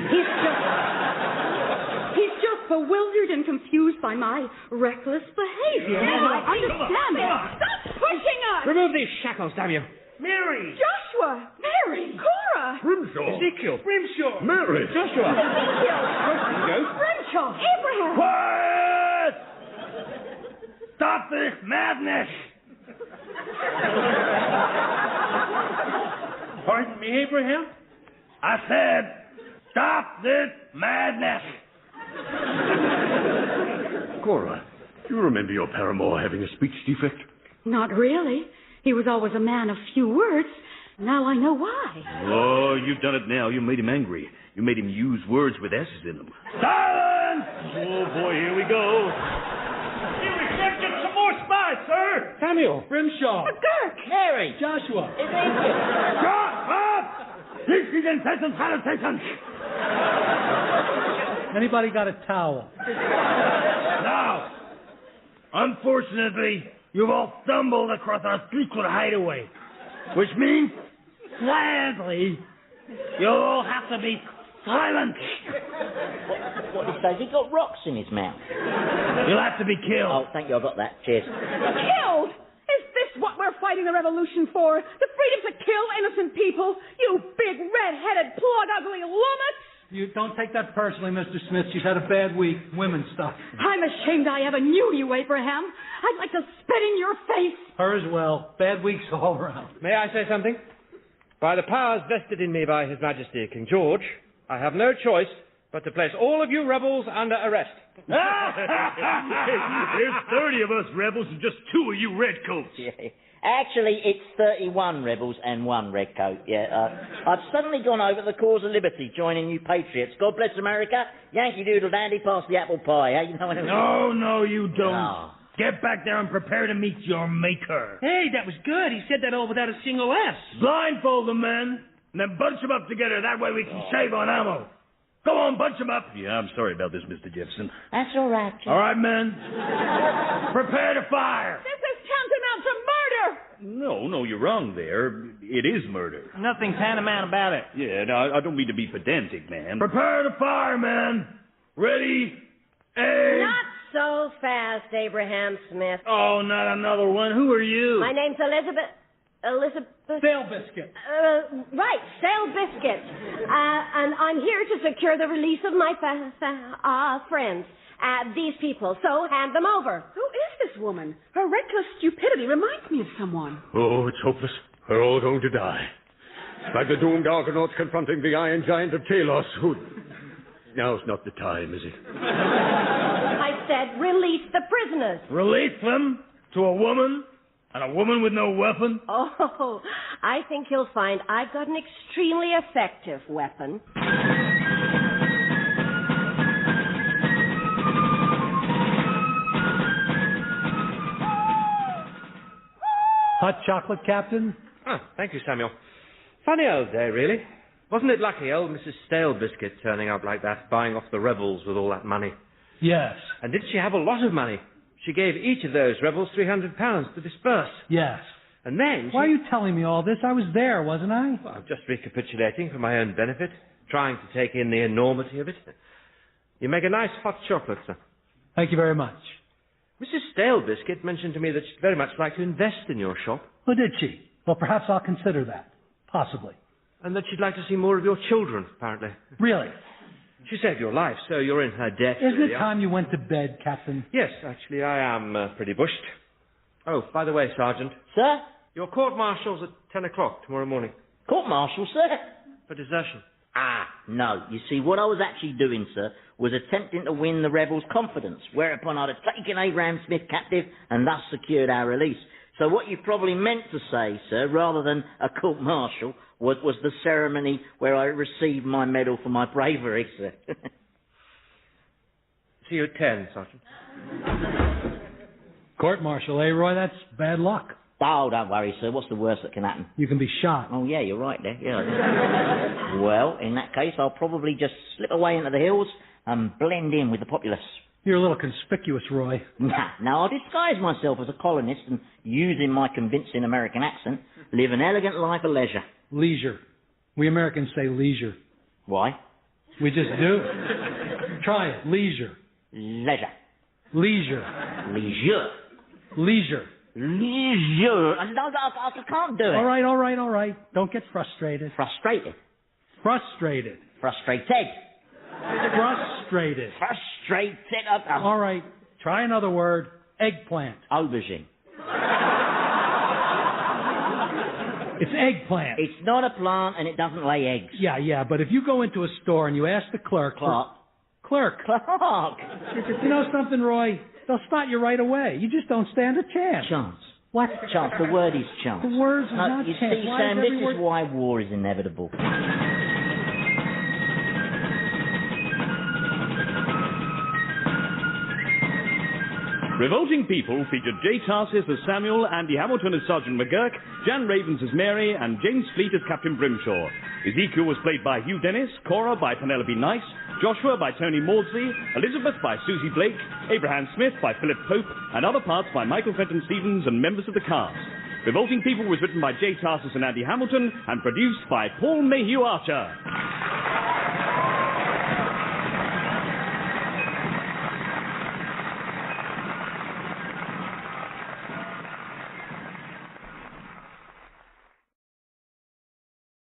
He's just bewildered and confused by my reckless behavior. I understand it. Stop pushing us! Remove these shackles, damn you. Mary! Joshua! Mary! Cora! Grimshaw. Ezekiel. Brimshaw. Mary. Joshua. Ezekiel. Brimshaw. Abraham. Quiet! Stop this madness! Pardon me, Abraham? I said, stop this madness! Cora, do you remember your paramour having a speech defect? Not really. He was always a man of few words. Now I know why. Oh, you've done it now. You made him angry. You made him use words with S's in them. Silence! Oh, boy, here we go. Get some more spies, sir! Samuel. Grimshaw. McGurk. Mary. Joshua. Ezekiel. Shut up! This is incessant salutations! Anybody got a towel? Now, unfortunately, you've all stumbled across our secret hideaway, which means, sadly, you'll all have to be silent. What he says? He got rocks in his mouth. You'll have to be killed. Oh, thank you. I got that. Cheers. Killed? Is this what we're fighting the revolution for? The freedom to kill innocent people? You big red-headed, plug-ugly lummox! You don't take that personally, Mr. Smith. She's had a bad week. Women stuff. I'm ashamed I ever knew you, Abraham. I'd like to spit in your face. Her as well. Bad weeks all around. May I say something? By the powers vested in me by His Majesty King George, I have no choice but to place all of you rebels under arrest. There's 30 of us rebels and just 2 of you redcoats. Yeah. Actually, it's 31 rebels and 1 redcoat. Yeah, I've suddenly gone over to the cause of liberty, joining you patriots. God bless America. Yankee Doodle Dandy, pass the apple pie. Eh? You know what I mean? No, you don't. Oh. Get back there and prepare to meet your maker. Hey, that was good. He said that all without a single S. Blindfold the men, and then bunch them up together. That way we can save on ammo. Go on, bunch them up. Yeah, I'm sorry about this, Mr. Jefferson. That's all right, Jim. All right, men. Prepare to fire. This is tantamount to murder! No, you're wrong there. It is murder. Nothing tantamount about it. Yeah, now, I don't mean to be pedantic, man. Prepare to fire, men. Ready, aim. Not so fast, Abraham Smith. Oh, not another one. Who are you? My name's Elizabeth. Sail biscuit. Right, Sail Biscuit. And I'm here to secure the release of my friends. These people. So hand them over. Who is this woman? Her reckless stupidity reminds me of someone. Oh, it's hopeless. We're all going to die. Like the doomed Argonauts confronting the Iron Giant of Talos, who... Now's not the time, is it? I said release the prisoners. Release them to a woman? And a woman with no weapon? Oh, I think you'll find I've got an extremely effective weapon. Hot chocolate, Captain? Ah, thank you, Samuel. Funny old day, really. Wasn't it lucky, old Mrs. Stale Biscuit turning up like that, buying off the rebels with all that money? Yes. And did she have a lot of money? She gave each of those rebels £300 to disperse. Yes. And then Why are you telling me all this? I was there, wasn't I? Well, I'm just recapitulating for my own benefit, trying to take in the enormity of it. You make a nice hot chocolate, sir. Thank you very much. Mrs. Stale Biscuit mentioned to me that she'd very much like to invest in your shop. Oh, did she? Well, perhaps I'll consider that. Possibly. And that she'd like to see more of your children, apparently. Really? She saved your life, so you're in her debt. Isn't really. it time you went to bed, Captain? Yes, actually, I am pretty bushed. Oh, by the way, Sergeant. Sir? Your court-martial's at 10 o'clock tomorrow morning. Court-martial, sir? For desertion. Ah, no. You see, what I was actually doing, sir, was attempting to win the rebels' confidence, whereupon I'd have taken Abraham Smith captive and thus secured our release. So what you probably meant to say, sir, rather than a court-martial, was the ceremony where I received my medal for my bravery, sir. See you at 10, Sergeant. Court-martial, eh, Roy? That's bad luck. Oh, don't worry, sir. What's the worst that can happen? You can be shot. Oh, yeah, you're right there. Yeah. Well, in that case, I'll probably just slip away into the hills and blend in with the populace. You're a little conspicuous, Roy. Now, I'll disguise myself as a colonist and, using my convincing American accent, live an elegant life of leisure. Leisure. We Americans say leisure. Why? We just do. Try it. Leisure. Leisure. Leisure. Leisure. Leisure. Leisure. I can't do it. All right. Don't get frustrated. Frustrated? Frustrated. Frustrated. Frustrated. Frustrated. All right. Try another word. Eggplant. Aubergine. It's eggplant. It's not a plant and it doesn't lay eggs. Yeah, but if you go into a store and you ask the clerk... Clerk. You know something, Roy? They'll spot you right away. You just don't stand a chance. Chance. What? Chance. The word is chance. The word is not you chance. see, Why Sam, is this is why war is inevitable. Revolting People featured J. Tarses as Samuel, Andy Hamilton as Sergeant McGurk, Jan Ravens as Mary, and James Fleet as Captain Brimshaw. Ezekiel was played by Hugh Dennis, Cora by Penelope Nice, Joshua by Tony Maudsley, Elizabeth by Susie Blake, Abraham Smith by Philip Pope, and other parts by Michael Fenton Stevens and members of the cast. Revolting People was written by J. Tarses and Andy Hamilton and produced by Paul Mayhew-Archer.